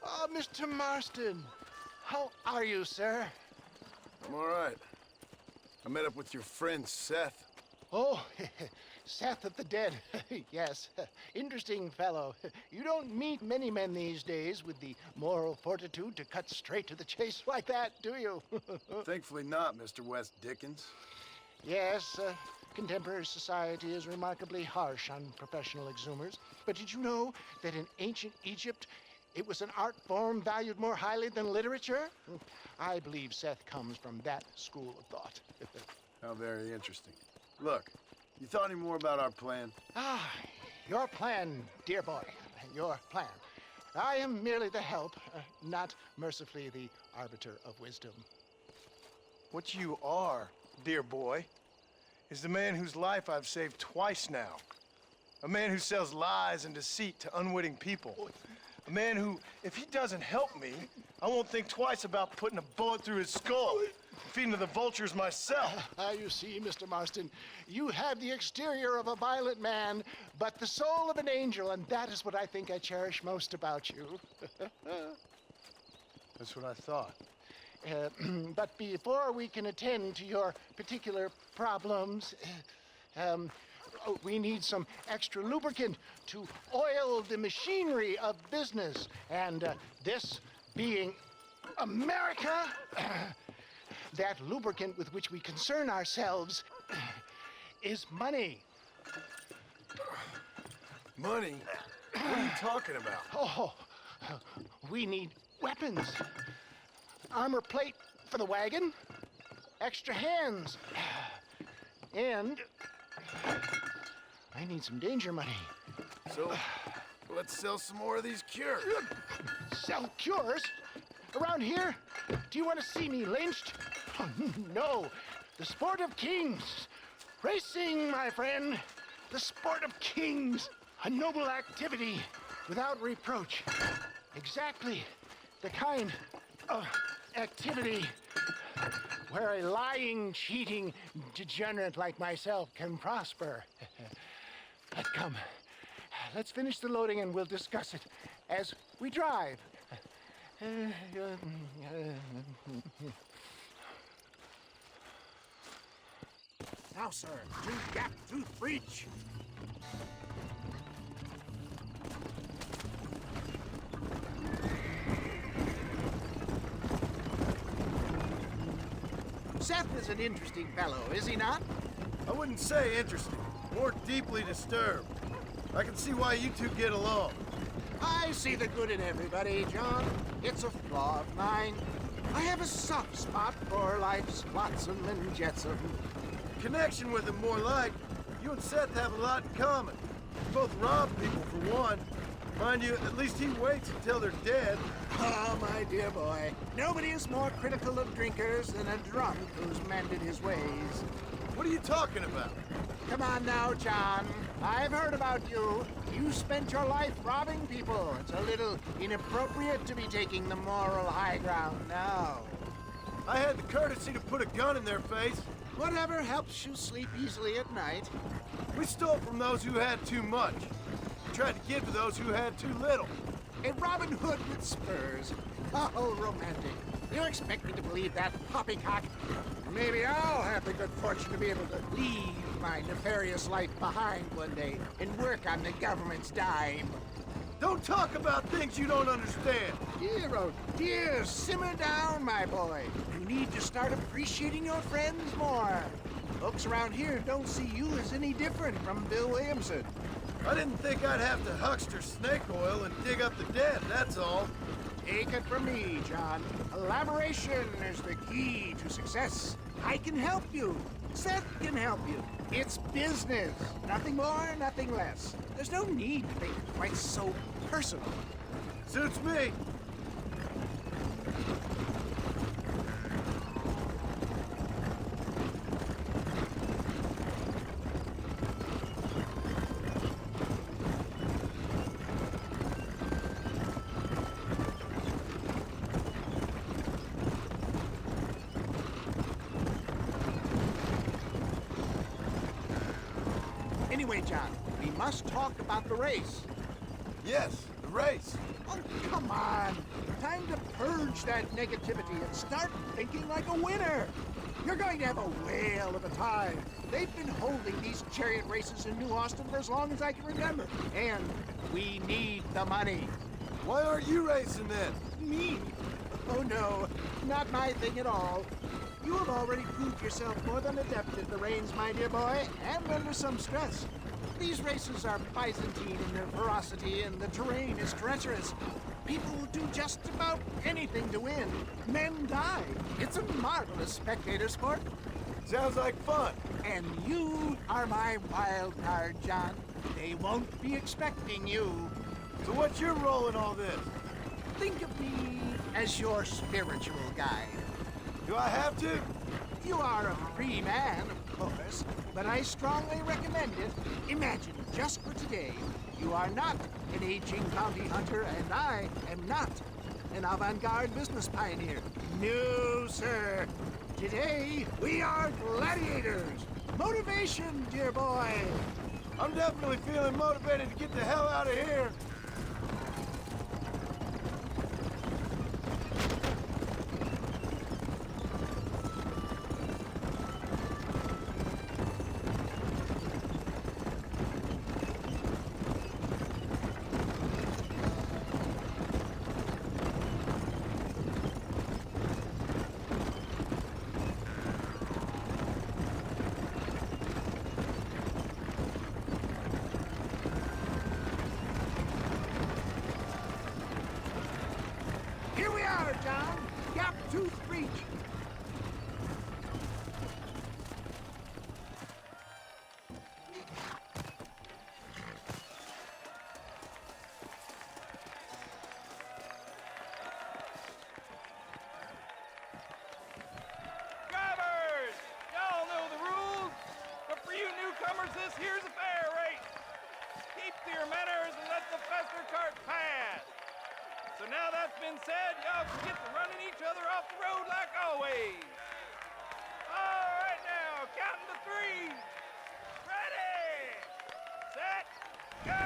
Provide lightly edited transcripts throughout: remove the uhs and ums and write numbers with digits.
Oh, Mr. Marston. How are you, sir? I'm all right. I met up with your friend, Seth. Oh, Seth of the Dead. Yes, interesting fellow. You don't meet many men these days with the moral fortitude to cut straight to the chase like that, do you? Thankfully not, Mr. West Dickens. Yes, contemporary society is remarkably harsh on professional exhumers. But did you know that in ancient Egypt, it was an art form valued more highly than literature? I believe Seth comes from that school of thought. How very interesting. Look, you thought any more about our plan? Your plan, dear boy, your plan. I am merely the help, not mercifully the arbiter of wisdom. What you are, dear boy, is the man whose life I've saved twice now. A man who sells lies and deceit to unwitting people. A man who, if he doesn't help me, I won't think twice about putting a bullet through his skull, feeding to the vultures myself. You see, Mr. Marston, you have the exterior of a violent man, but the soul of an angel, and that is what I think I cherish most about you. That's what I thought. But before we can attend to your particular problems, we need some extra lubricant to oil the machinery of business. And this being America, that lubricant with which we concern ourselves is money. Money? What are you talking about? Oh, we need weapons. Armor plate for the wagon, extra hands, and I need some danger money. So, let's sell some more of these cures. Sell cures? Around here? Do you want to see me lynched? Oh, no. The sport of kings. Racing, my friend. The sport of kings. A noble activity without reproach. Exactly the kind of activity where a lying, cheating degenerate like myself can prosper. But come, let's finish the loading and we'll discuss it as we drive. Now, sir, tooth gap, tooth breach. Seth is an interesting fellow, is he not? I wouldn't say interesting, more deeply disturbed. I can see why you two get along. I see the good in everybody, John. It's a flaw of mine. I have a soft spot for life's flotsam and jetsam. Connection with him more like. You and Seth have a lot in common. You both rob people for one. Mind you, at least he waits until they're dead. Oh, my dear boy. Nobody is more critical of drinkers than a drunk who's mended his ways. What are you talking about? Come on now, John. I've heard about you. You spent your life robbing people. It's a little inappropriate to be taking the moral high ground now. I had the courtesy to put a gun in their face. Whatever helps you sleep easily at night. We stole from those who had too much. We tried to give to those who had too little. A Robin Hood with spurs. Oh, romantic. You expect me to believe that poppycock? Maybe I'll have the good fortune to be able to leave my nefarious life behind one day and work on the government's dime. Don't talk about things you don't understand. Dear, oh dear, simmer down, my boy. You need to start appreciating your friends more. Folks around here don't see you as any different from Bill Williamson. I didn't think I'd have to huckster snake oil and dig up the dead, that's all. Take it from me, John. Collaboration is the key to success. I can help you. Seth can help you. It's business. Nothing more, nothing less. There's no need to make it quite so personal. Suits me. Anyway, John, we must talk about the race. Yes, the race. Oh, come on. Time to purge that negativity and start thinking like a winner. You're going to have a whale of a time. They've been holding these chariot races in New Austin for as long as I can remember. And we need the money. Why aren't you racing then? Me? Oh no, not my thing at all. You have already proved yourself more than adept at the reins, my dear boy, and under some stress. These races are Byzantine in their ferocity, and the terrain is treacherous. People will do just about anything to win. Men die. It's a marvelous spectator sport. Sounds like fun. And you are my wild card, John. They won't be expecting you. So what's your role in all this? Think of me as your spiritual guide. Do I have to? You are a free man, of course, but I strongly recommend it. Imagine, just for today, you are not an aging bounty hunter, and I am not an avant-garde business pioneer. No, sir. Today, we are gladiators. Motivation, dear boy. I'm definitely feeling motivated to get the hell out of here. Here we are, John. Gap Tooth Reach. Drivers! Y'all know the rules, but for you newcomers, this here's a fair race. Keep to your manners and let the faster cart pass. So now that's been said, y'all can get to running each other off the road like always. All right now, counting to three. Ready, set, go!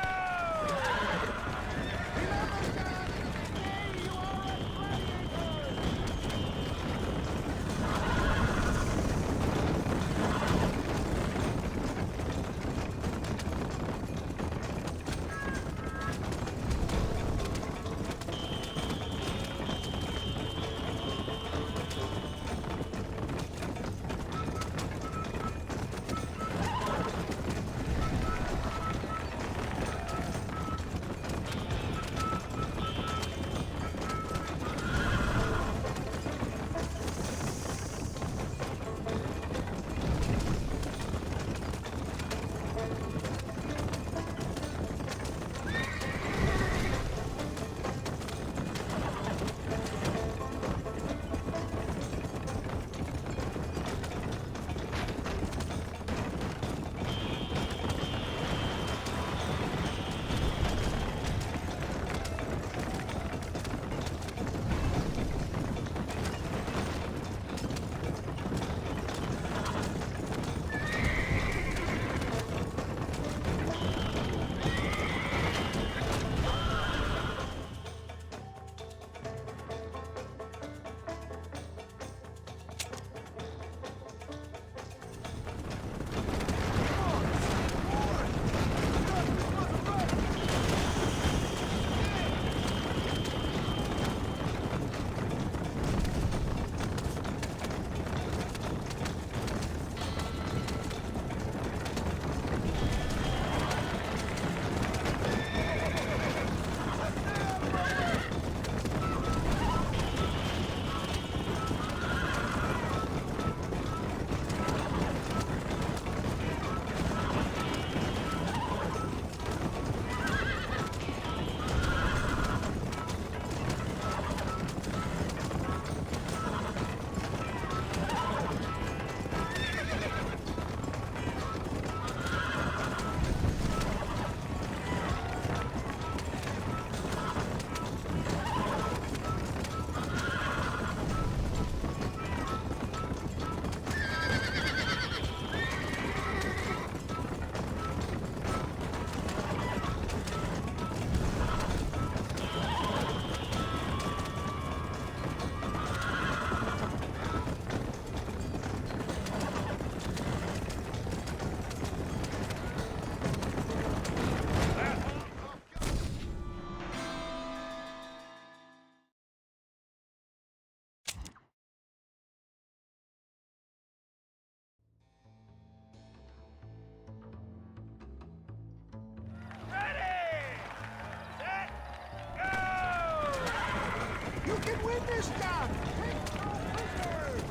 Finish John! Take no prisoners!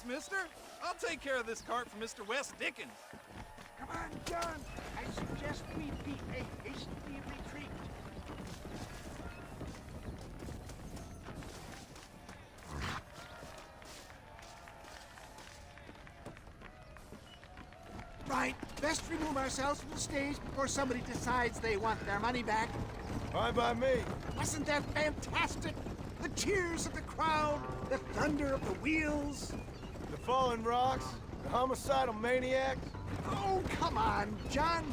Mister. I'll take care of this cart for Mr. Wes Dickens. Come on, John. I suggest we beat a hasty retreat. Right. Best remove ourselves from the stage before somebody decides they want their money back. Fine by me. Wasn't that fantastic? The cheers of the crowd, the thunder of the wheels. The fallen rocks, the homicidal maniacs. Oh, come on, John.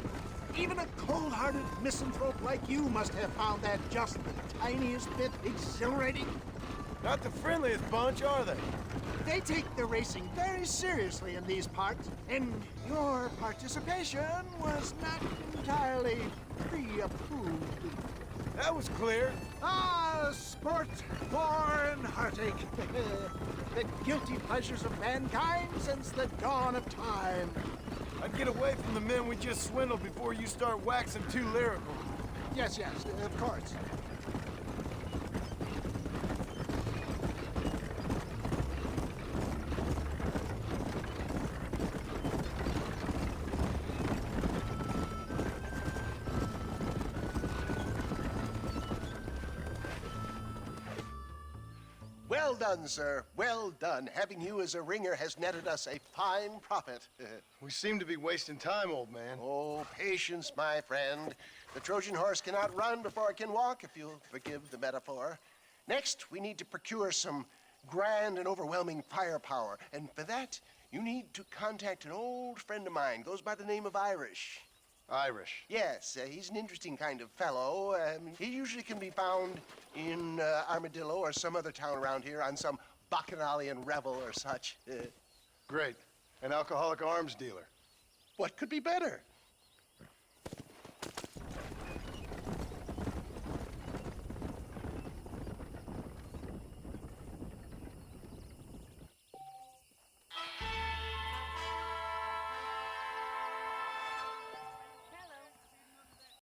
Even a cold-hearted misanthrope like you must have found that just the tiniest bit exhilarating. Not the friendliest bunch, are they? They take the racing very seriously in these parts, and your participation was not entirely pre-approved. That was clear. Ah, sport, gore, and heartache. The guilty pleasures of mankind since the dawn of time. I'd get away from the men we just swindled before you start waxing too lyrical. Yes, of course. Well done, sir. Well done. Having you as a ringer has netted us a fine profit. We seem to be wasting time, old man. Oh, patience, my friend. The Trojan horse cannot run before it can walk, if you'll forgive the metaphor. Next, we need to procure some grand and overwhelming firepower. And for that, you need to contact an old friend of mine. Goes by the name of Irish. Irish. Yes, he's an interesting kind of fellow. He usually can be found in Armadillo or some other town around here on some bacchanalian revel or such. Great. An alcoholic arms dealer. What could be better?